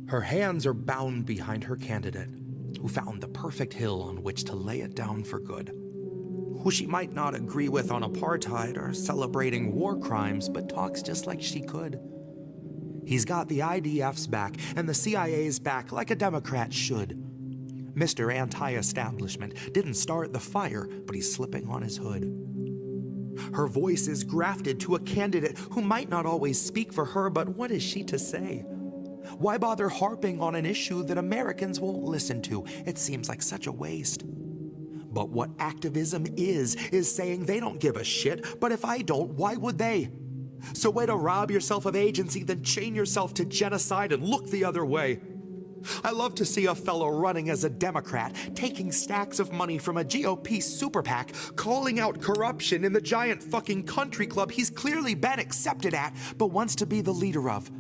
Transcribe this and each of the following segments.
Her hands are bound behind her candidate, who found the perfect hill on which to lay it down for good. Who she might not agree with on apartheid or celebrating war crimes, but talks just like she could. He's got the IDF's back and the CIA's back like a Democrat should. Mr. Anti-Establishment didn't start the fire, but he's slipping on his hood. Her voice is grafted to a candidate who might not always speak for her, but what is she to say? Why bother harping on an issue that Americans won't listen to? It seems like such a waste. But what activism is saying they don't give a shit, but if I don't, why would they? So way to rob yourself of agency, then chain yourself to genocide and look the other way. I love to see a fellow running as a Democrat, taking stacks of money from a GOP super PAC, calling out corruption in the giant fucking country club he's clearly been accepted at, but wants to be the leader of.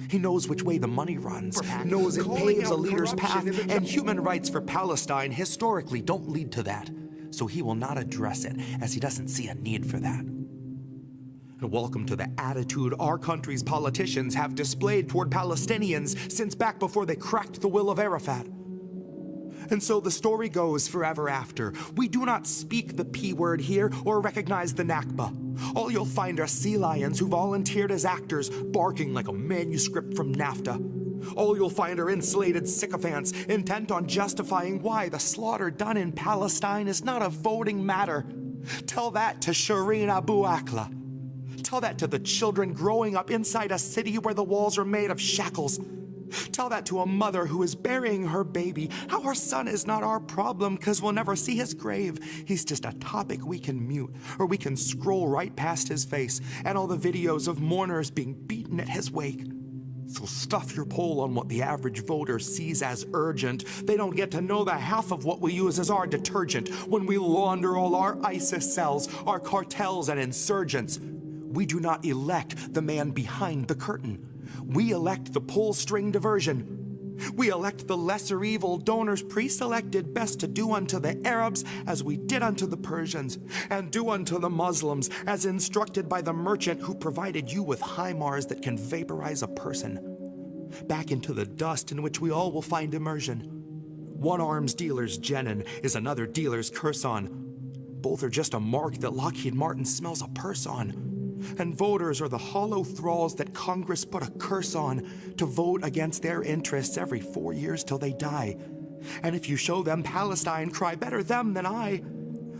He knows which way the money runs, knows it paves a leader's path, and human rights for Palestine historically don't lead to that. So he will not address it, as he doesn't see a need for that. And welcome to the attitude our country's politicians have displayed toward Palestinians since back before they cracked the will of Arafat. And so the story goes forever after. We do not speak the P word here or recognize the Nakba. All you'll find are sea lions who volunteered as actors, barking like a manuscript from NAFTA. All you'll find are insulated sycophants intent on justifying why the slaughter done in Palestine is not a voting matter. Tell that to Shireen Abu Akleh. Tell that to the children growing up inside a city where the walls are made of shackles. Tell that to a mother who is burying her baby, how her son is not our problem because we'll never see his grave. He's just a topic we can mute, or we can scroll right past his face and all the videos of mourners being beaten at his wake. So stuff your poll on what the average voter sees as urgent. They don't get to know the half of what we use as our detergent when we launder all our ISIS cells, our cartels and insurgents. We do not elect the man behind the curtain. We elect the pull string diversion. We elect the lesser evil donors pre-selected best to do unto the Arabs as we did unto the Persians, and do unto the Muslims as instructed by the merchant who provided you with HIMARS that can vaporize a person. Back into the dust in which we all will find immersion. One arms dealer's Jenin is another dealer's curse on. Both are just a mark that Lockheed Martin smells a purse on. And voters are the hollow thralls that Congress put a curse on to vote against their interests every 4 years till they die. And if you show them Palestine, cry better them than I.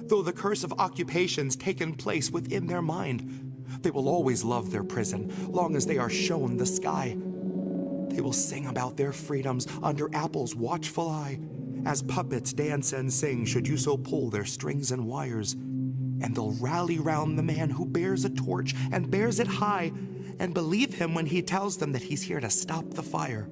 Though the curse of occupation's taken place within their mind, they will always love their prison, long as they are shown the sky. They will sing about their freedoms under Apple's watchful eye, as puppets dance and sing should you so pull their strings and wires. And they'll rally round the man who bears a torch and bears it high, and believe him when he tells them that he's here to stop the fire.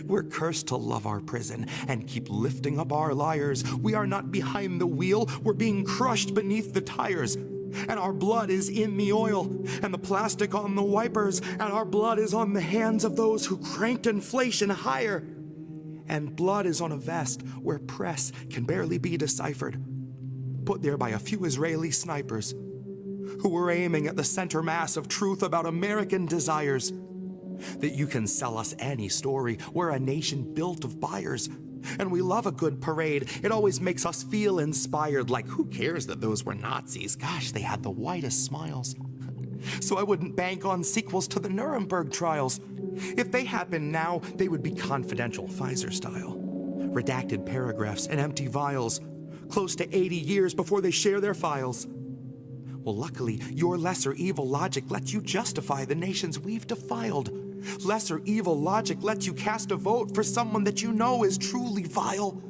We're cursed to love our prison and keep lifting up our liars. We are not behind the wheel, we're being crushed beneath the tires. And our blood is in the oil, and the plastic on the wipers, and our blood is on the hands of those who cranked inflation higher. And blood is on a vest where press can barely be deciphered, put there by a few Israeli snipers who were aiming at the center mass of truth about American desires. That you can sell us any story. We're a nation built of buyers, and we love a good parade. It always makes us feel inspired, like who cares that those were Nazis? Gosh, they had the whitest smiles. So I wouldn't bank on sequels to the Nuremberg trials. If they happened now, they would be confidential Pfizer style. Redacted paragraphs and empty vials, close to 80 years before they share their files. Well, luckily, your lesser evil logic lets you justify the nations we've defiled. Lesser evil logic lets you cast a vote for someone that you know is truly vile.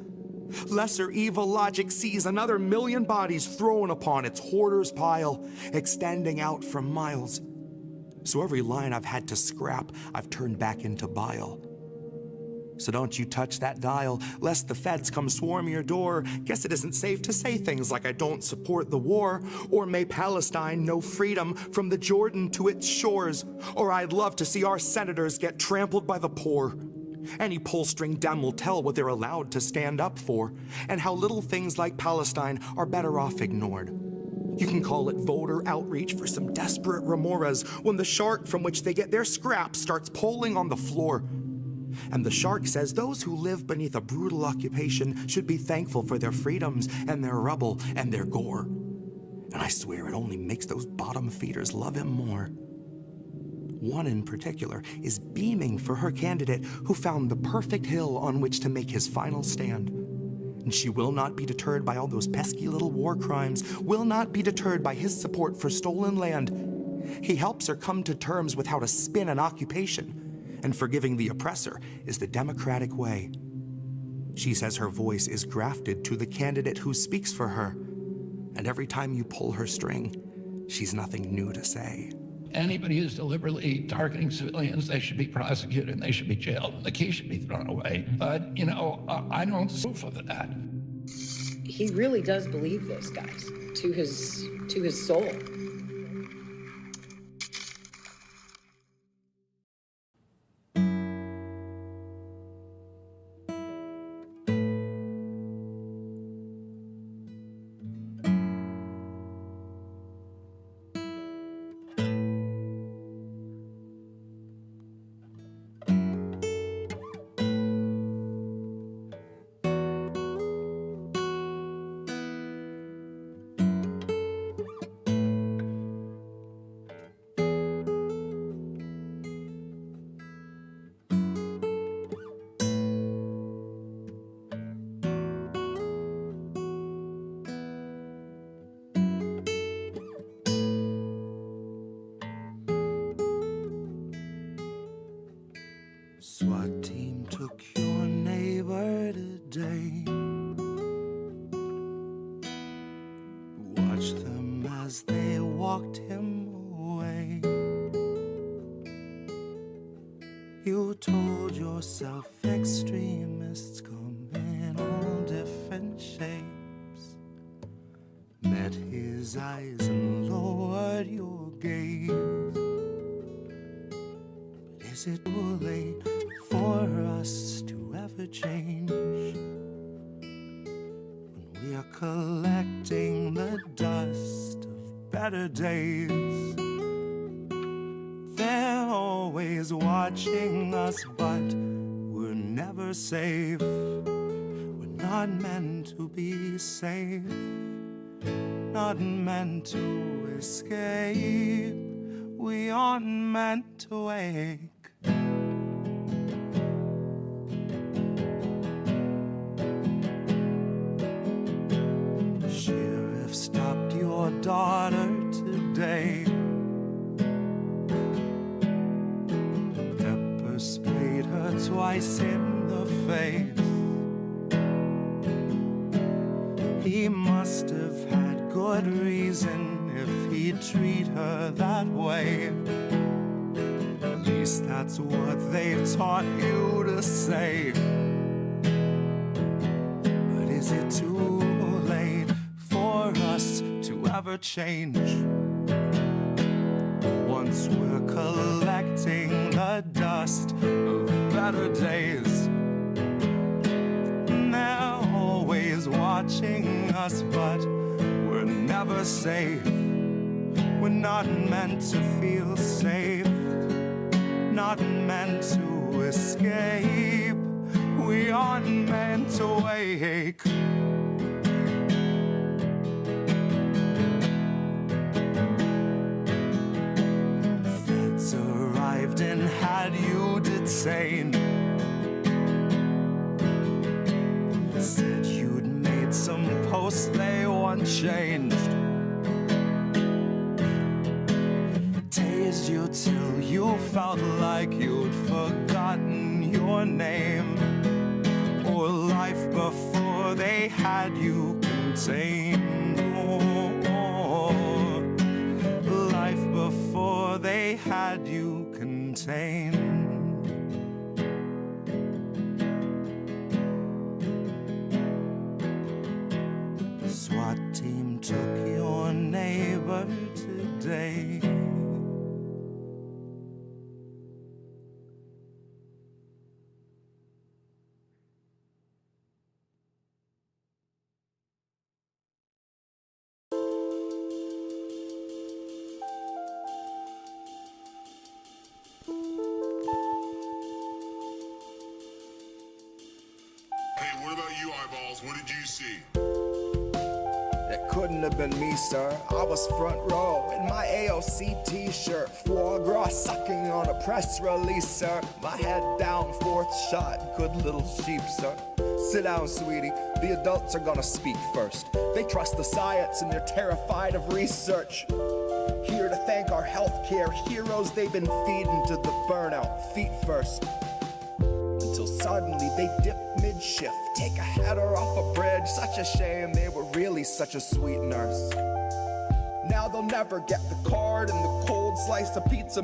Lesser evil logic sees another million bodies thrown upon its hoarder's pile, extending out for miles. So every line I've had to scrap, I've turned back into bile. So don't you touch that dial, lest the feds come swarm your door. Guess it isn't safe to say things like I don't support the war, or may Palestine know freedom from the Jordan to its shores, or I'd love to see our senators get trampled by the poor. Any pull-string Dem will tell what they're allowed to stand up for, and how little things like Palestine are better off ignored. You can call it voter outreach for some desperate remoras when the shark from which they get their scraps starts polling on the floor. And the shark says those who live beneath a brutal occupation should be thankful for their freedoms and their rubble and their gore. And I swear it only makes those bottom feeders love him more. One in particular is beaming for her candidate who found the perfect hill on which to make his final stand. And she will not be deterred by all those pesky little war crimes, will not be deterred by his support for stolen land. He helps her come to terms with how to spin an occupation, and forgiving the oppressor is the democratic way. She says her voice is grafted to the candidate who speaks for her, and every time you pull her string, she's nothing new to say. Anybody who's deliberately targeting civilians, they should be prosecuted and they should be jailed. The key should be thrown away. But, I don't approve of that. He really does believe this, guys, to his soul. SWAT team took your neighbor today. Watched them as they walked him away. You told yourself extremists come in all different shapes. Met his eyes and lowered your gaze. But is it too late for us to ever change? When we are collecting the dust of better days, they're always watching us, but we're never safe. We're not meant to be safe, not meant to escape. We aren't meant to wake. Sheriff stopped your daughter today. Pepper sprayed her twice in the face. He must have had good reason if he'd treat her that way. At least that's what they've taught you to say. But is it too late for us to ever change? Once we're collecting the dust of better days, and they're always watching us, but we're never safe. We're not meant to feel safe, not meant to escape. We aren't meant to wake. Feds arrived and had you detained. Said you'd made some posts they want changed. Tased you till you felt like you'd forgotten your name, or life before they had you contained. Oh, life before they had you contained. SWAT team took your neighbor today. What did you see? It couldn't have been me, sir. I was front row in my AOC t-shirt, foie gras sucking on a press release, sir. My head down, fourth shot, good little sheep, sir. Sit down, sweetie. The adults are gonna speak first. They trust the science and they're terrified of research. Here to thank our healthcare heroes, they've been feeding to the burnout, feet first. Until suddenly they dip mid-shift, take a header off a bridge. Such a shame, they were really such a sweet nurse. Now they'll never get the card and the cold slice of pizza.